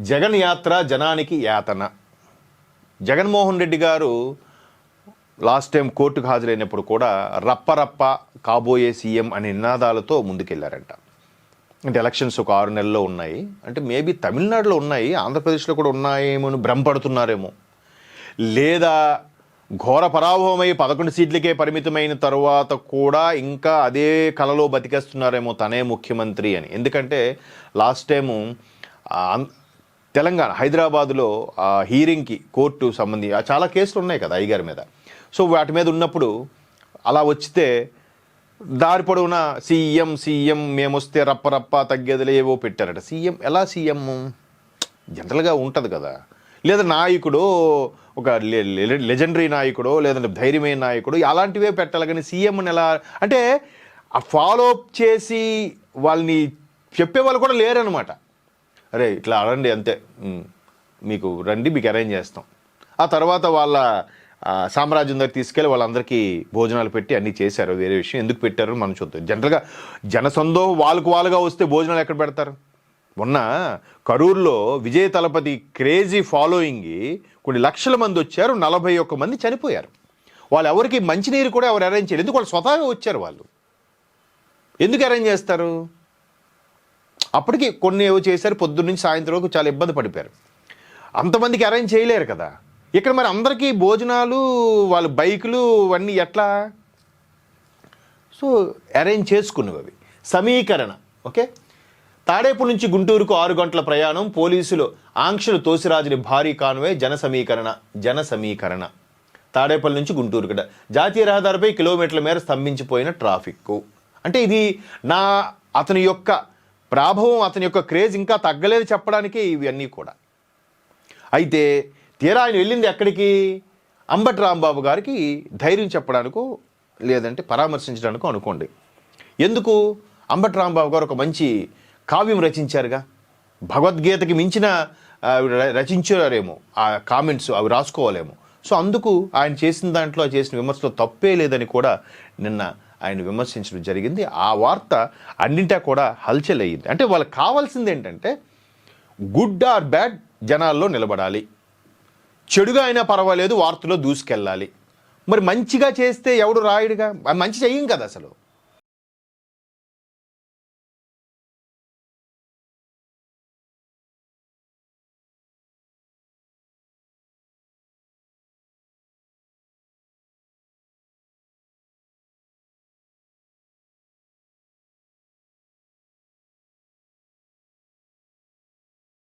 జగన్ యాత్ర జనానికి యాతన. జగన్మోహన్ రెడ్డి గారు లాస్ట్ టైం కోర్టుకు హాజరైనప్పుడు కూడా రప్పరప్ప కాబోయే సీఎం అనే నినాదాలతో ముందుకెళ్లారంట. అంటే ఎలక్షన్స్ ఒక 6 నెలల్లో ఉన్నాయి, అంటే మేబీ తమిళనాడులో ఉన్నాయి, ఆంధ్రప్రదేశ్లో కూడా ఉన్నాయేమో అని భ్రమపడుతున్నారేమో, లేదా ఘోర పరాభవమై 11 సీట్లకే పరిమితమైన తర్వాత కూడా ఇంకా అదే కలలో బతికేస్తున్నారేమో తనే ముఖ్యమంత్రి అని. ఎందుకంటే లాస్ట్ టైము తెలంగాణ హైదరాబాదులో హీరింగ్కి కోర్టు సంబంధించి చాలా కేసులు ఉన్నాయి కదా అయ్యగారి మీద. సో వాటి మీద ఉన్నప్పుడు అలా వచ్చితే దారి పొడవునా సీఎం సీఎం మేమొస్తే రప్పరప్ప తగ్గేదిలే ఏవో పెట్టారట. సీఎం ఎలా సీఎం జనరల్గా ఉంటుంది కదా, లేదా నాయకుడు ఒక లెజెండరీ నాయకుడో లేదంటే ధైర్యమైన నాయకుడు అలాంటివే పెట్టాలి. కానీ సీఎంని ఎలా అంటే ఆ ఫాలో అప్ చేసి వాళ్ళని చెప్పేవాళ్ళు కూడా లేరనమాట. అరే ఇట్లా అడండి అంతే, మీకు రండి మీకు అరేంజ్ చేస్తాం. ఆ తర్వాత వాళ్ళ సామ్రాజ్యం దగ్గర తీసుకెళ్ళి వాళ్ళందరికీ భోజనాలు పెట్టి అన్నీ చేశారు. వేరే విషయం, ఎందుకు పెట్టారు మనం చూద్దాం. జనరల్గా జనసందోహం వాళ్ళుగా వస్తే భోజనాలు ఎక్కడ పెడతారు? మొన్న కరూరులో విజయ తలపతి క్రేజీ ఫాలోయింగ్ కొన్ని లక్షల మంది వచ్చారు, 41 మంది చనిపోయారు. వాళ్ళు ఎవరికి మంచినీరు కూడా ఎవరు అరేంజ్ చేయలేదు, ఎందుకు వాళ్ళు స్వతహాగా వచ్చారు. వాళ్ళు ఎందుకు అరేంజ్ చేస్తారు? అప్పటికి కొన్ని ఏవో చేశారు, పొద్దున్నుంచి సాయంత్రం వరకు చాలా ఇబ్బంది పడిపోయారు. అంతమందికి అరేంజ్ చేయలేరు కదా. ఇక్కడ మరి అందరికీ భోజనాలు, వాళ్ళ బైకులు అన్నీ ఎట్లా? సో అరేంజ్ చేసుకున్నవి అవి. సమీకరణ ఓకే. తాడేపల్లి నుంచి గుంటూరుకు 6 గంటల ప్రయాణం, పోలీసులు ఆంక్షలు తోసిరాజుని భారీ కాన్వే, జన సమీకరణ. తాడేపల్లి నుంచి గుంటూరు కట జాతీయ రహదారిపై కిలోమీటర్ల మేర స్తంభించిపోయిన ట్రాఫిక్. అంటే ఇది అతని యొక్క ప్రాభవం, అతని యొక్క క్రేజ్ ఇంకా తగ్గలేదు చెప్పడానికి ఇవన్నీ కూడా. అయితే తీరా ఆయన వెళ్ళింది ఎక్కడికి? అంబటి రాంబాబు గారికి ధైర్యం చెప్పడానికో లేదంటే పరామర్శించడానికో అనుకోండి. ఎందుకు? అంబటి రాంబాబు గారు ఒక మంచి కావ్యం రచించారుగా, భగవద్గీతకి మించిన రచించారేమో, ఆ కామెంట్స్ అవి రాసుకోవాలేమో. సో అందుకు ఆయన చేసిన దాంట్లో చేసిన విమర్శలో తప్పే లేదని కూడా నిన్న ఆయన విమర్శించడం జరిగింది. ఆ వార్త అన్నింటా కూడా హల్చల్ అయ్యింది. అంటే వాళ్ళకి కావాల్సింది ఏంటంటే గుడ్ ఆర్ బ్యాడ్ జనాల్లో నిలబడాలి, చెడుగా అయినా పర్వాలేదు వార్తలో దూసుకెళ్ళాలి. మరి మంచిగా చేస్తే ఎవడు రాయుడుగా? మంచి చెయ్యం కదా అసలు.